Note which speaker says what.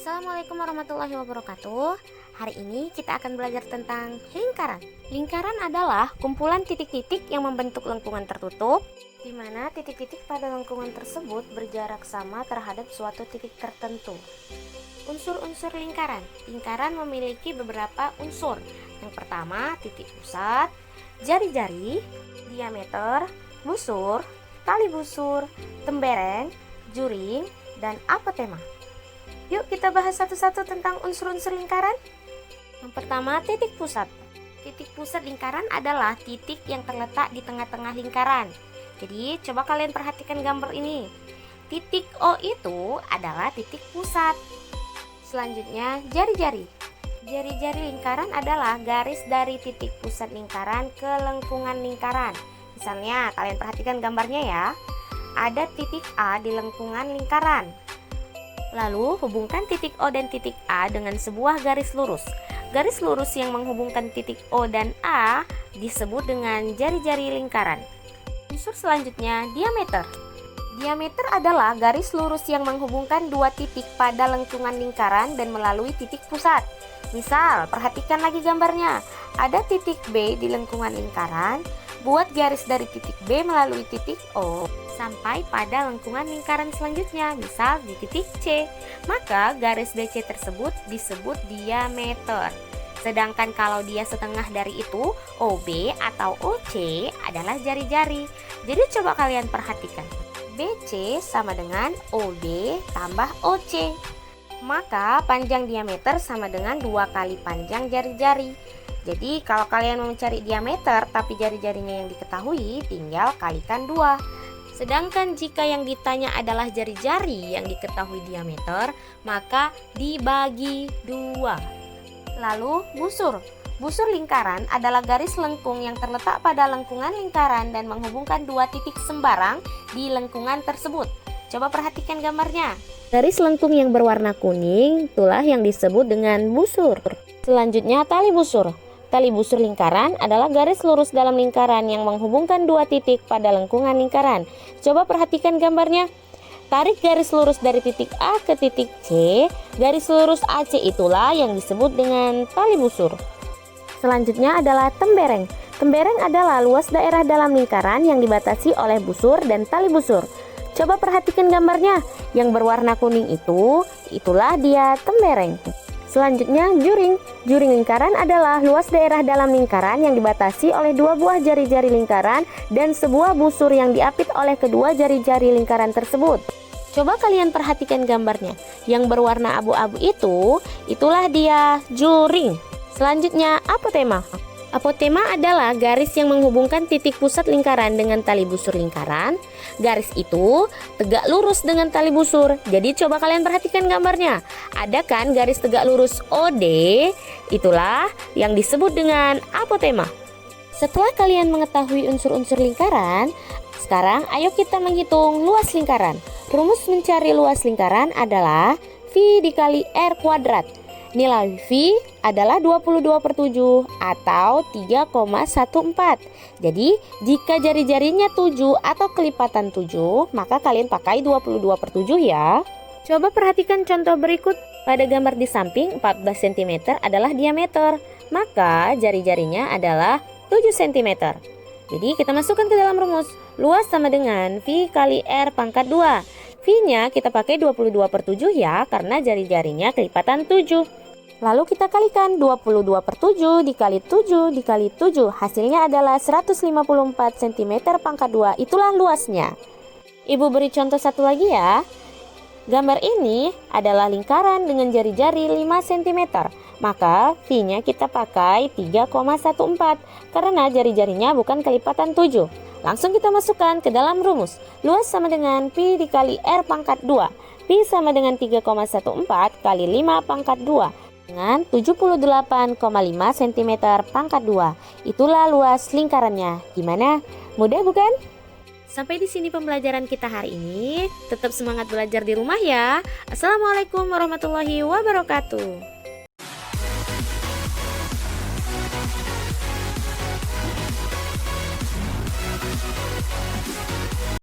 Speaker 1: Assalamualaikum warahmatullahi wabarakatuh. Hari ini kita akan belajar tentang lingkaran. Lingkaran adalah kumpulan titik-titik yang membentuk lengkungan tertutup, di mana titik-titik pada lengkungan tersebut berjarak sama terhadap suatu titik tertentu. Unsur-unsur lingkaran. Lingkaran memiliki beberapa unsur. Yang pertama, titik pusat, jari-jari, diameter, busur, tali busur, tembereng, juring, dan apotema. Yuk kita bahas satu-satu tentang unsur-unsur lingkaran. Yang pertama, titik pusat. Titik pusat lingkaran adalah titik yang terletak di tengah-tengah lingkaran. Jadi coba kalian perhatikan gambar ini. Titik O itu adalah titik pusat. Selanjutnya, jari-jari. Jari-jari lingkaran adalah garis dari titik pusat lingkaran ke lengkungan lingkaran. Misalnya, kalian perhatikan gambarnya ya. Ada titik A di lengkungan lingkaran. Lalu, hubungkan titik O dan titik A dengan sebuah garis lurus. Garis lurus yang menghubungkan titik O dan A disebut dengan jari-jari lingkaran. Unsur selanjutnya, diameter. Diameter adalah garis lurus yang menghubungkan dua titik pada lengkungan lingkaran dan melalui titik pusat. Misal, perhatikan lagi gambarnya. Ada titik B di lengkungan lingkaran. Buat garis dari titik B melalui titik O sampai pada lengkungan lingkaran selanjutnya, misal di titik C. Maka garis BC tersebut disebut diameter. Sedangkan kalau dia setengah dari itu, OB atau OC adalah jari-jari. Jadi coba kalian perhatikan. BC sama dengan OB tambah OC. Maka panjang diameter sama dengan 2 kali panjang jari-jari. Jadi kalau kalian mau mencari diameter tapi jari-jarinya yang diketahui, tinggal kalikan 2. Sedangkan jika yang ditanya adalah jari-jari yang diketahui diameter, maka dibagi 2. Lalu busur. Busur lingkaran adalah garis lengkung yang terletak pada lengkungan lingkaran dan menghubungkan dua titik sembarang di lengkungan tersebut. Coba perhatikan gambarnya. Garis lengkung yang berwarna kuning itulah yang disebut dengan busur. Selanjutnya, tali busur. Tali busur lingkaran adalah garis lurus dalam lingkaran yang menghubungkan dua titik pada lengkungan lingkaran. Coba perhatikan gambarnya. Tarik garis lurus dari titik A ke titik C. Garis lurus AC itulah yang disebut dengan tali busur. Selanjutnya adalah tembereng. Tembereng adalah luas daerah dalam lingkaran yang dibatasi oleh busur dan tali busur. Coba perhatikan gambarnya. Yang berwarna kuning itulah dia tembereng. Selanjutnya, juring. Juring lingkaran adalah luas daerah dalam lingkaran yang dibatasi oleh dua buah jari-jari lingkaran dan sebuah busur yang diapit oleh kedua jari-jari lingkaran tersebut. Coba kalian perhatikan gambarnya. Yang berwarna abu-abu itulah dia juring. Selanjutnya, apotema. Apotema adalah garis yang menghubungkan titik pusat lingkaran dengan tali busur lingkaran. Garis itu tegak lurus dengan tali busur. Jadi coba kalian perhatikan gambarnya. Ada kan garis tegak lurus OD? Itulah yang disebut dengan apotema. Setelah kalian mengetahui unsur-unsur lingkaran, sekarang ayo kita menghitung luas lingkaran. Rumus mencari luas lingkaran adalah V dikali R kuadrat. Nilai V adalah 22/7 atau 3,14. Jadi jika jari-jarinya 7 atau kelipatan 7, maka kalian pakai 22/7 ya. Coba perhatikan contoh berikut. Pada gambar di samping 14 cm adalah diameter, maka jari-jarinya adalah 7 cm. Jadi kita masukkan ke dalam rumus. Luas sama dengan V kali R pangkat 2. V-nya kita pakai 22/7 ya, karena jari-jarinya kelipatan 7. Lalu kita kalikan 22/7 dikali 7 dikali 7. Hasilnya adalah 154 cm pangkat 2. Itulah luasnya. Ibu beri contoh satu lagi ya. Gambar ini adalah lingkaran dengan jari-jari 5 cm. Maka V-nya kita pakai 3,14 karena jari-jarinya bukan kelipatan 7. Langsung kita masukkan ke dalam rumus. Luas sama dengan Pi dikali R pangkat 2. Pi sama dengan 3,14 kali 5 pangkat 2. Dengan 78,5 cm pangkat 2. Itulah luas lingkarannya. Gimana? Mudah bukan? Sampai di sini pembelajaran kita hari ini. Tetap semangat belajar di rumah ya. Assalamualaikum warahmatullahi wabarakatuh.